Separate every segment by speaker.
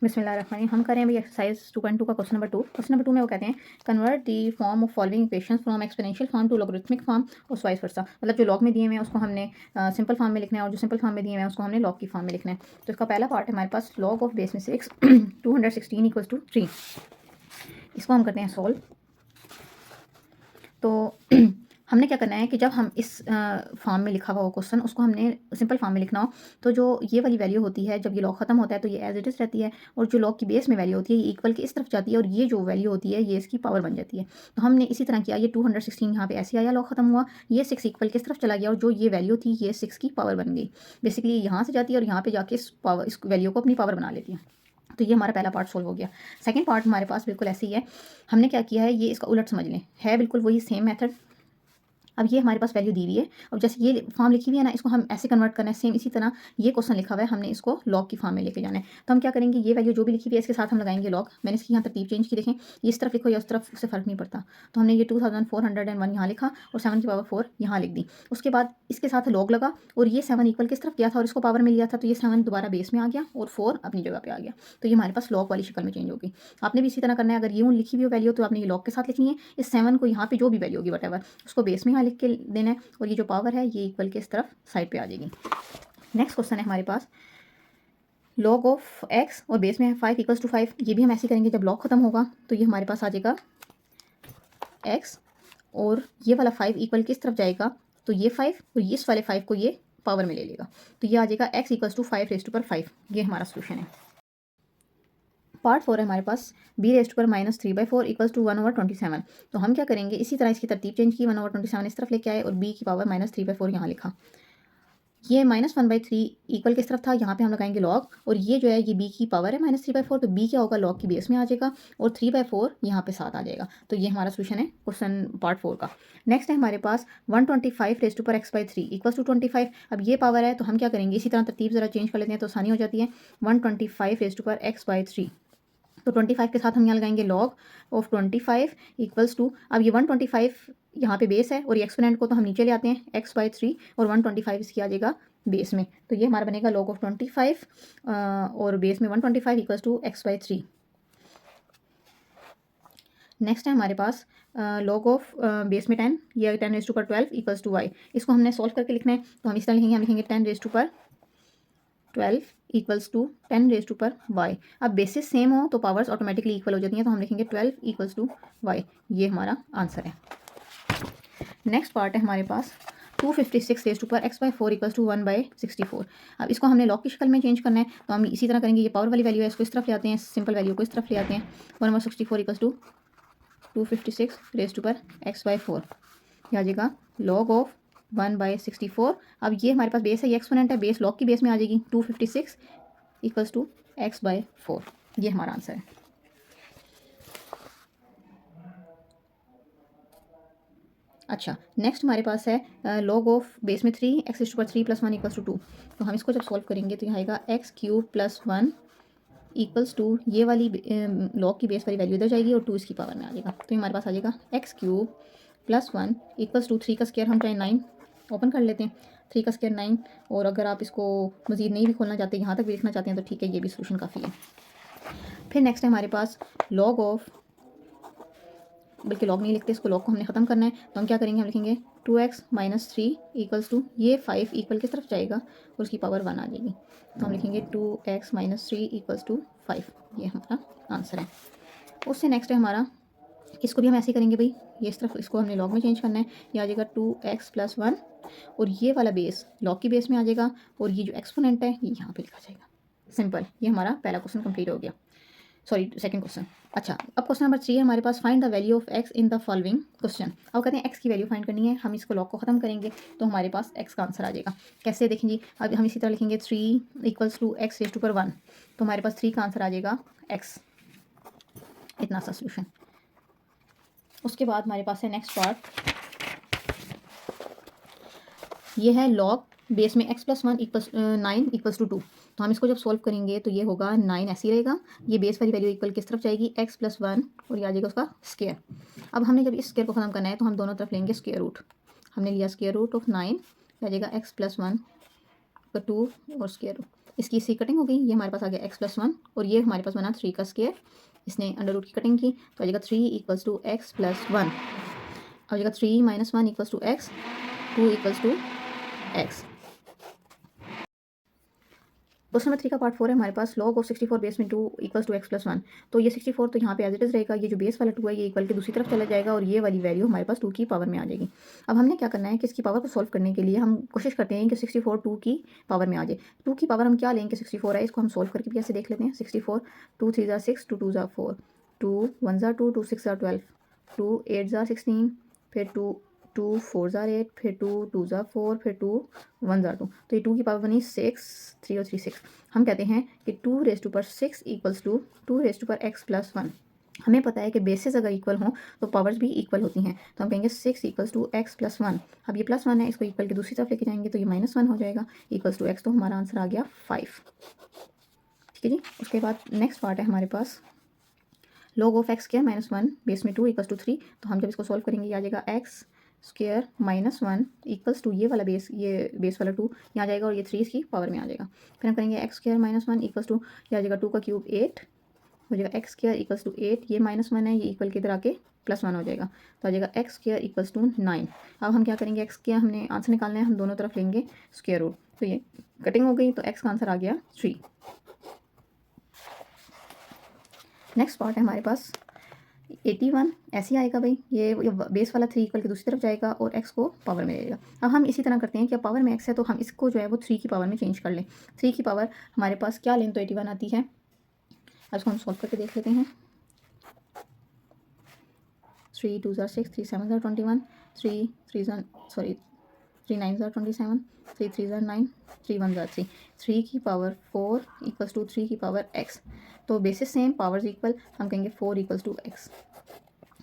Speaker 1: बिस्मिल्लाहिर्रहमानिर्रहीम। हम करें अभी एक्सरसाइज 2.2 का क्वेश्चन नंबर 2। क्वेश्चन नंबर 2 में वो कहते हैं convert the form of following equations from exponential form to logarithmic form और वाइस वर्सा। मतलब जो लॉग में दिए हुए हैं उसको हमने सिंपल फॉर्म में लिखना है और जो सिंपल फॉर्म में दिए हुए हैं उसको हमने लॉग की फॉर्म में लिखना है। तो इसका पहला पार्ट है हमारे पास लॉग ऑफ बेस में 6 216 इक्वल्स टू 3। इसको हम करते हैं सॉल्व। तो हमने क्या करना है कि जब हम इस फॉर्म में लिखा हुआ हो क्वेश्चन उसको हमने सिंपल फॉर्म में लिखना हो तो जो ये वाली वैल्यू होती है जब ये लॉग खत्म होता है तो ये एज इट इज़ रहती है और जो लॉग की बेस में वैल्यू होती है ये इक्वल के इस तरफ जाती है और ये जो वैल्यू होती है ये इसकी पावर बन जाती है। तो हमने इसी तरह किया, ये 216 यहाँ पे ऐसे आया, लॉग खत्म हुआ, ये 6 इक्वल किस तरफ चला गया और जो ये वैल्यू थी ये 6 की पावर बन गई। बेसिकली यहाँ से जाती है और यहाँ पे जाके इस वैल्यू को अपनी पावर बना लेती है। तो ये हमारा पहला पार्ट सोल्व हो गया। सेकंड पार्ट हमारे पास बिल्कुल ऐसे ही है। हमने क्या किया है, ये इसका उलट समझ लें, है बिल्कुल वही सेम मेथड। अब ये हमारे पास वैल्यू दी हुई है और जैसे ये फॉर्म लिखी हुई है ना, इसको हम ऐसे कन्वर्ट करना है सेम इसी तरह। ये क्वेश्चन लिखा हुआ है, हमने इसको लॉग की फॉर्म में लेके जाना है। तो हम क्या करेंगे, ये वैल्यू जो भी लिखी हुई है इसके साथ हम लगाएंगे लॉग। मैंने इसकी यहाँ तरतीब चेंज की, देखें ये इस तरफ लिखो या उस तरफ, उससे फ़र्क नहीं पड़ता। तो हमने ये 2401 यहाँ लिखा और 7 की पावर 4 यहाँ लिख दी। उसके बाद इसके साथ लॉग लगा और ये 7 इक्वल किस तरफ गया था और इसको पावर में लिया था, तो ये 7 दोबारा बेस में आ गया और 4 अपनी जगह पे आ गया। तो ये हमारे पास लॉग वाली शक्ल में चेंज होगी। आपने भी इसी तरह करना है। अगर यूँ लिखी हुई वैल्यू तो आपने ये लॉग के साथ लिखनी है, इस 7 को यहाँ पे जो भी वैल्यू होगी वट उसको बेस में यहाँ लिख के देना है और ये जो पावर है ये इक्वल के इस तरफ साइड पे आ जाएगी। नेक्स्ट क्वेश्चन है हमारे पास लॉग ऑफ एक्स और बेस में है 5 इक्वल्स टू 5। ये भी हम ऐसे करेंगे, जब लॉग खत्म होगा तो ये हमारे पास आ जाएगा एक्स और ये वाला 5 इक्वल किस तरफ जाएगा, तो ये 5 और इस वाले 5 को ये पावर में ले लेगा। तो ये आ जाएगा x equals to 5 raise to power 5। ये हमारा सोल्यूशन है। पार्ट 4 है हमारे पास b raise to power -3/4 equals to 1/27। तो हम क्या करेंगे, इसी तरह इसकी तरतीब चेंज की, 1/27 इस तरफ लेके आए और बी की पावर -3/4 यहाँ लिखा। ये -1/3 इक्वल किस तरफ था, यहाँ पे हम लगाएंगे लॉग और ये जो है ये बी की पावर है -3/4, तो बी क्या होगा, लॉग की बेस में आ जाएगा और 3/4 यहाँ पे साथ आ जाएगा। तो ये हमारा सोल्यूशन है क्वेश्चन पार्ट 4 का। नेक्स्ट है हमारे पास 125 raise to power x/3 equals to 25। अब ये पावर है तो हम क्या करेंगे, इसी तरह तरतीब ज़रा चेंज कर लेते हैं तो आसानी हो जाती है। 125 रेज़ टू पावर x/3, तो 25 के साथ हम यहाँ लगाएंगे लॉग ऑफ 25 इक्वल्स टू, अब ये 125 यहाँ पे बेस है और ये एक्सपोनेंट को तो हम नीचे ले आते हैं x/3 और 125 इसकी आ जाएगा बेस में। तो ये हमारा बनेगा लॉग ऑफ 25 और बेस में 125 इक्वल्स टू x/3। नेक्स्ट है हमारे पास लॉग ऑफ बेस में 10, ये 10 raise to power 12 equals to y। इसको हमने सॉल्व करके लिखना है तो हम इस तरह लिखेंगे, हम लिखेंगे 10 raise to power 12 equals to 10 raise to power y. अब बेसिस सेम हो तो पावर्स ऑटोमेटिकली इक्वल हो जाती हैं, तो हम लिखेंगे 12 इक्वल्स टू वाई। ये हमारा आंसर है। नेक्स्ट पार्ट है हमारे पास 256 raise to power x/4 equals to 1/64। अब इसको हमने लॉग की शक्ल में चेंज करना है तो हम इसी तरह करेंगे। ये पावर वाली वैल्यू है, इसको इस तरफ ले आते हैं, सिंपल वैल्यू को इस तरफ ले आते हैं। 1/64 equals to 256 raise to power x/4, ये आ जाएगा लॉग ऑफ 1/64। अब ये हमारे पास बेस है, ये एक्सपोनेंट है, बेस लॉग की बेस में आ जाएगी। 256 इक्वल्स टू x/4, ये हमारा आंसर है। अच्छा, नेक्स्ट हमारे पास है लॉग ऑफ बेस में 3 x/3 + 1 इक्वल्स टू 2। तो हम इसको जब सॉल्व करेंगे तो यहाँ आएगा x³ + 1 इक्वल्स टू, ये वाली लॉग की बेस वाली वैल्यू इधर जाएगी और 2 इसकी पावर में आ जाएगा। तो हमारे पास आ जाएगा x³ + 1 इक्वल्स टू 3 का स्क्वायर, हम चाहे 9 ओपन कर लेते हैं, 3 का स्क्वायर 9। और अगर आप इसको मज़ीद नहीं भी खोलना चाहते, यहाँ तक भी लिखना चाहते हैं तो ठीक है, ये भी सोल्यूशन काफ़ी है। फिर नेक्स्ट है हमारे पास लॉग ऑफ, बल्कि लॉग नहीं लिखते, इसको लॉग को हमने ख़त्म करना है तो हम क्या करेंगे, हम लिखेंगे 2x - 3 इक्वल्स टू, ये 5 इक्वल किस तरफ जाएगा और उसकी पावर 1 आ जाएगी। तो हम लिखेंगे 2x - 3 इक्वल्स टू 5। ये हमारा आंसर है। उससे नेक्स्ट है हमारा, इसको भी हम ऐसे ही करेंगे भाई, ये इस तरफ इसको हमने लॉग में चेंज करना है। ये आ जाएगा 2x + 1 और ये वाला बेस लॉग की बेस में आ जाएगा और ये जो एक्सपोनेंट है ये यहाँ पे लिखा जाएगा। सिंपल, ये हमारा पहला क्वेश्चन कंप्लीट हो गया, सॉरी सेकंड क्वेश्चन। अच्छा, अब क्वेश्चन नंबर 3 है हमारे पास, find the value of x in the following question. अब कहते हैं x की वैल्यू फाइंड करनी है, हम इसको लॉग को ख़त्म करेंगे तो हमारे पास x का आंसर आ जाएगा। कैसे देखें जी, अब हम इसी तरह लिखेंगे 3 equals to x raise to power 1, तो हमारे पास 3 का आंसर आ जाएगा x। इतना सा सोल्यूशन। उसके बाद हमारे पास है नेक्स्ट पार्ट, ये है लॉग बेस में x + 1 इक्वल्स 9 इक्वल्स टू 2। तो हम इसको जब सॉल्व करेंगे तो ये होगा 9 ऐसे ही रहेगा, ये बेस वाली वैल्यू इक्वल किस तरफ जाएगी, x + 1 और ये आ जाएगा उसका स्क्वायर। अब हमने जब इस स्क्वायर को ख़त्म करना है तो हम दोनों तरफ लेंगे स्क्वायर रूट। हमने लिया स्क्वायर रूट ऑफ 9, आ जाएगा x + 1 का 2 और स्क्वायर रूट, इसकी इसकी कटिंग हो गई, ये हमारे पास आ गया x+1 और ये हमारे पास बना 3 का स्क्वायर। इसने अंडर रूट की कटिंग की तो आ जाएगा 3 इक्वल्स टू x+1, आ जाएगा 3 - 1 equals to x, 2 equals to x। Question number 3 का पार्ट 4 है हमारे पास, log ऑफ 64 बेस में 2 इक्वल्स टू x+1। तो ये 64 तो यहाँ पे एज इट इज़ रहेगा, ये जो बेस वाला 2 है ये इक्वल के दूसरी तरफ चला जाएगा और ये वाली वैल्यू हमारे पास 2 की पावर में आ जाएगी। अब हमने क्या करना है कि इसकी पावर को सॉल्व करने के लिए हम कोशिश करते हैं कि 64 2 की पावर में आ जाए। 2 की पावर हम क्या लेंगे, 64 है, इसको हम सॉल्व करके भी ऐसे देख लेते हैं। 64 2 3 ज़ा 6, 2 2 ज़ा 4, 2 1 ज़ा 2, 2 6 ज़ा 12, 2 8 ज़ा 16, फिर 2 2 4 ज़ा 8, फिर 2 2 ज़ा 4, फिर 2 1 ज़ा 2। तो ये 2 की पावर बनी 6, 3 और 3 6। हम कहते हैं कि 2 रेज़ टू पर 6 इक्वल्स टू 2 रेज़ टू पर x+1। हमें पता है कि बेसिस अगर इक्वल हों तो पावर्स भी इक्वल होती हैं, तो हम कहेंगे 6 इक्वल्स टू x+1। अब ये +1 है, इसको इक्वल की दूसरी तरफ लेके जाएंगे तो ये -1 हो जाएगा, इक्वल्स टू x। तो हमारा आंसर आ गया 5। ठीक है जी। उसके बाद नेक्स्ट पार्ट है हमारे पास, log ऑफ x² - 1 बेस में 2 इक्वल्स टू 3। तो हम जब इसको सॉल्व करेंगे ये आ जाएगा x² - 1 इक्वल्स टू ये वाला बेस, ये बेस वाला 2 यहाँ आ जाएगा और ये 3 इसकी पावर में आ जाएगा। फिर हम करेंगे x² - 1 इक्वल्स टू, ये आ जाएगा 2 का क्यूब 8 हो जाएगा, x² इक्वल्स टू 8, ये -1 है, ये इक्वल के इधर आके +1 हो जाएगा, तो आ जाएगा x² इक्वल्स टू 9। अब हम क्या करेंगे, x² हमने आंसर निकालना है, हम दोनों तरफ लेंगे स्क्वायर रूट, तो ये कटिंग हो गई तो x का आंसर आ गया 3। नेक्स्ट पार्ट है हमारे पास 81, ऐसे ही आएगा भाई, ये बेस वाला 3 इक्वल के दूसरी तरफ जाएगा और x को पावर में लेगा। अब हम इसी तरह करते हैं कि अब पावर में x है तो हम इसको जो है वो 3 की पावर में चेंज कर लें। 3 की पावर हमारे पास क्या लें तो 81 आती है। अब इसको हम सॉल्व करके देख लेते हैं। 3 2 ज़ा 6, 3 7 ज़ा 21, 3 3 ज़ा 9 ज़ा 27, 3 3 ज़ा 9, 3 1 ज़ा 3, 3 की पावर 4 इक्वल्स टू 3 की पावर x। तो बेसिस सेम, पावर्स इक्वल, हम कहेंगे 4 इक्वल्स टू x।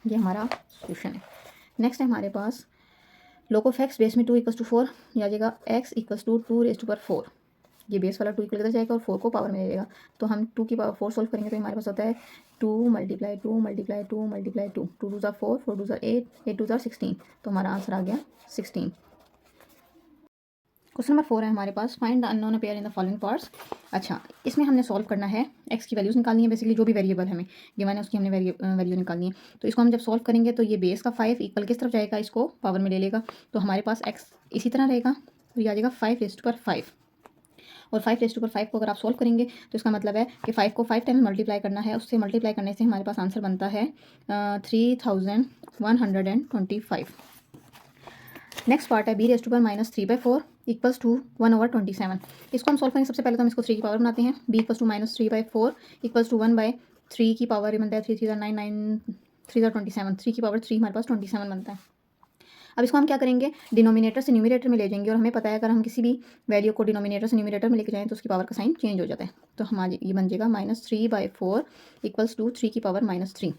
Speaker 1: ये हमारा सोल्यूशन है। नेक्स्ट है हमारे पास log ऑफ x बेस में 2 इक्वल्स टू 4, ये आ जाएगा x equals to 2 raise to पर 4। ये बेस वाला 2 इक्वल इधर जाएगा और 4 को पावर में ले जाएगा, तो हम 2 की पावर 4 सॉल्व करेंगे तो हमारे पास होता है 2 × 2 × 2 × 2, 2 2 ज़ा 4, 4 2 ज़ा 8, 8 2 ज़ा 16। तो हमारा आंसर आ गया 16। क्वेश्चन नंबर 4 है हमारे पास, find the unknown appear in the following parts. अच्छा, इसमें हमने सॉल्व करना है, x की वैल्यूज़ निकालनी है, बेसिकली जो भी वेरिएबल हमें गिवन है उसकी हमने वैल्यू निकालनी है। तो इसको हम जब सॉल्व करेंगे तो ये बेस का 5 इक्वल किस तरफ जाएगा, इसको पावर में ले लेगा, तो हमारे पास x इसी तरह रहेगा, तो ये आ जाएगा 5 रेज़ टू पर 5। और 5 रेज़ टू पर 5 को अगर आप सॉल्व करेंगे तो इसका मतलब है कि 5 को 5 टाइम्स मल्टीप्लाई करना है, उससे मल्टीप्लाई करने से हमारे पास आंसर बनता है 3125। नेक्स्ट पार्ट है b रेज़ टू पर -3/4 इक्वल्स टू 1/27। इसको हम सॉल्व करेंगे, सबसे पहले तो हम इसको 3 की पावर बनाते हैं, b equals to -3/4 equals to 1/3 की पावर, ये बनता है 3 3 ज़ा 9, 9 3 ज़ा 27, 3 की पावर 3 हमारे पास 27 बनता है। अब इसको हम क्या करेंगे, डिनोमिनेटर से न्यूमरेटर में ले जाएंगे, और हमें पता है अगर हम किसी भी वैल्यू को डिनोमिनेटर से न्यूमरेटर में लेके जाएं तो उसकी पावर का साइन चेंज हो जाता है। तो हमारे ये बन जाएगा -3/4 इक्वल्स टू 3 की पावर -3।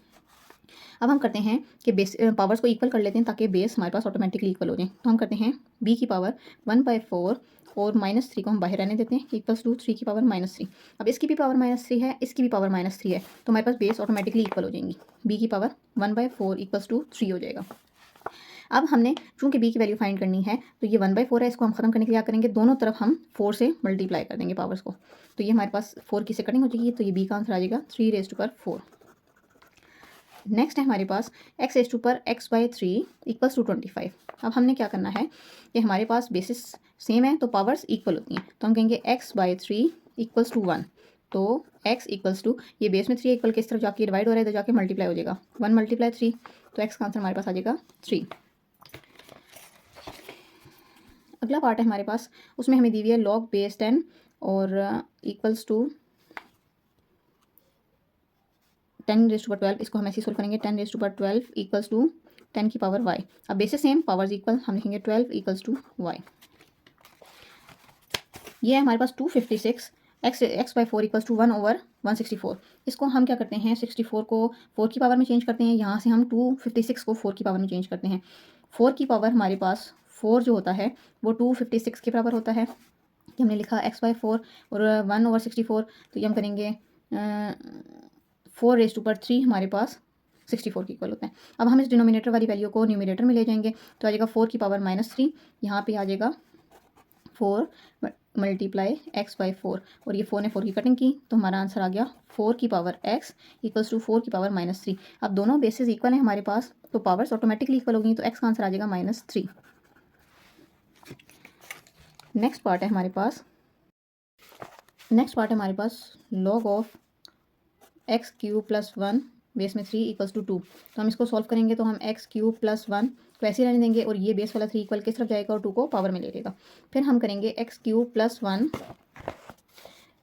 Speaker 1: अब हम करते हैं कि बेस पावर्स को इक्वल कर लेते हैं ताकि बेस हमारे पास ऑटोमेटिकली इक्वल हो जाए। तो हम करते हैं b की पावर 1/4 और -3 को हम बाहर रहने देते हैं, इक्वल्स टू 3 की पावर -3। अब इसकी भी पावर -3 है, इसकी भी पावर -3 है, तो हमारे पास बेस ऑटोमेटिकली इक्वल हो जाएंगी। b की पावर 1/4 इक्वल्स टू 3 हो जाएगा। अब हमने चूंकि b की वैल्यू फाइंड करनी है तो ये 1/4 है, इसको हम खत्म करने के लिए क्या करेंगे, दोनों तरफ हम 4 से मल्टीप्लाई कर देंगे पावर्स को, तो ये हमारे पास 4 की से कटिंग हो जाएगी, तो ये b का आंसर आ जाएगा 3 रेज़ टू पर 4। नेक्स्ट है हमारे पास x रेज़ टू पर x/3 इक्वल्स टू 25। अब हमने क्या करना है कि हमारे पास बेसिस सेम है तो पावर्स इक्वल होती हैं, तो हम कहेंगे x/3 इक्वल्स टू 1। तो x इक्वल्स टू, ये बेस में 3 इक्वल के इस तरफ जाके डिवाइड हो रहा है, इधर जाके मल्टीप्लाई हो जाएगा, 1 × 3, तो x का आंसर हमारे पास आ जाएगा 3। अगला पार्ट है हमारे पास, उसमें हमें दी हुई है log बेस 10 और इक्वल्स टू 10 रेज़ टू पर 12। इसको हम ऐसे ही सोल्व करेंगे, 10 रेज़ टू पर 12 इक्वल्स टू 10 की पावर y। अब बेसिस सेम, पावर्स इक्वल, हम लिखेंगे 12 इक्वल्स टू y। ये है हमारे पास 256, x/4 इक्वल्स टू 1/164। इसको हम क्या करते हैं, 64 को 4 की पावर में चेंज करते हैं, यहाँ से हम 256 को 4 की पावर में चेंज करते हैं। 4 की पावर हमारे पास 4 जो होता है वो 256 के बराबर होता है, कि हमने लिखा x/4 और 1/64, तो ये हम करेंगे 4 रेज़ टू पर 3 हमारे पास 64 के इक्वल होता है। अब हम इस डिनोमिनेटर वाली वैल्यू को न्यूमरेटर में ले जाएंगे, तो आ जाएगा 4 की पावर -3, यहाँ पे आ जाएगा 4 मल्टीप्लाई एक्स बाई 4 और ये 4 ने 4 की कटिंग की तो हमारा आंसर आ गया 4 की पावर x इक्वल्स टू 4 की पावर -3। अब दोनों बेसिस इक्वल हैं हमारे पास तो पावर्स ऑटोमेटिकली इक्वल होगी तो x का आंसर आ जाएगा -3। नेक्स्ट पार्ट है हमारे पास log of x cube plus 1 base में 3 इक्वल्स टू 2। तो हम इसको सॉल्व करेंगे तो हम एक्स क्यूब प्लस 1 को ऐसे ही रहने देंगे और ये बेस वाला 3 इक्वल किस तरफ जाएगा और 2 को पावर में ले लेगा। फिर हम करेंगे x cube plus 1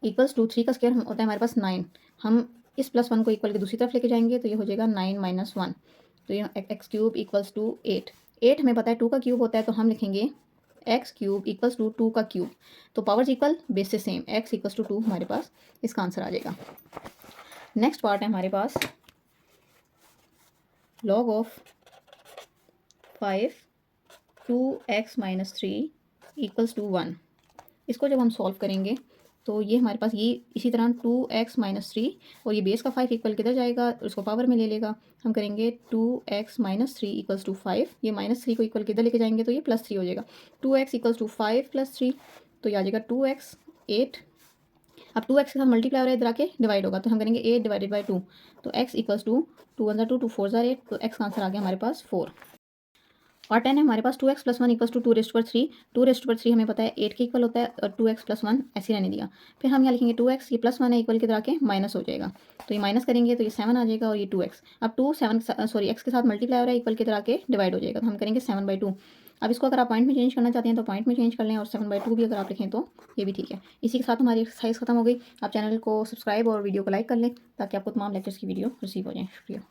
Speaker 1: equals to 3 का स्क्वायर होता है हमारे पास 9। हम इस प्लस 1 को इक्वल के दूसरी तरफ लेके जाएंगे तो ये हो जाएगा 9 माइनस 1। तो ये एक्स क्यूब इक्वल्स टू 8। 8 हमें पता है 2 का क्यूब होता है तो हम लिखेंगे एक्स क्यूब इक्वल्स टू 2 का क्यूब। तो पावर्स इक्वल बेस से सेम, एक्स इक्वल्स टू 2 हमारे पास इसका आंसर आ जाएगा। नेक्स्ट पार्ट है हमारे पास log of 5 2x minus 3 equals to 1। इसको जब हम सॉल्व करेंगे तो ये हमारे पास ये इसी तरह 2x माइनस 3 और ये बेस का 5 इक्वल किधर जाएगा उसको पावर में ले लेगा। हम करेंगे 2x माइनस 3 इक्वल्स टू 5। ये -3 को इक्वल किधर लेके जाएंगे तो ये +3 हो जाएगा। 2x इक्वल्स टू 5 + 3 तो ये आ जाएगा 2x 8। अब 2x के साथ मल्टीप्लाई हो रहा है इधर आके डिवाइड होगा तो हम करेंगे 8 डिवाइडेड बाई 2 तो x इक्वल्स टू 2 1 2 2 4 8 तो x का आंसर आ गया हमारे पास 4। और 10 है हमारे पास 2x plus 1 equals to 2 raised पर 3। 2 रेस्ट पर 3 हमें पता है 8 के इक्वल होता है और 2x प्लस 1 ऐसे रहने दिया। फिर हम यहाँ लिखेंगे 2x, ये प्लस 1 है इक्वल के तरह के माइनस हो जाएगा तो ये माइनस करेंगे तो ये 7 आ जाएगा और ये 2x। अब 2 7 सॉरी x के साथ मल्टीप्लाई हो रहा है इक्वल के तरह के डिवाइड हो जाएगा तो हम करेंगे 7/2। अब इसको अगर आप पॉइंट में चेंज करना चाहते हैं तो पॉइंट में चेंज कर लें और 7/2 भी अगर आप लिखें तो ये भी ठीक है। इसी के साथ हमारी एक्सरसाइज खत्म हो गई। आप चैनल को सब्सक्राइब और वीडियो को लाइक कर लें ताकि आपको तमाम लेक्चर्स की वीडियो रिसीव हो जाए। शुक्रिया।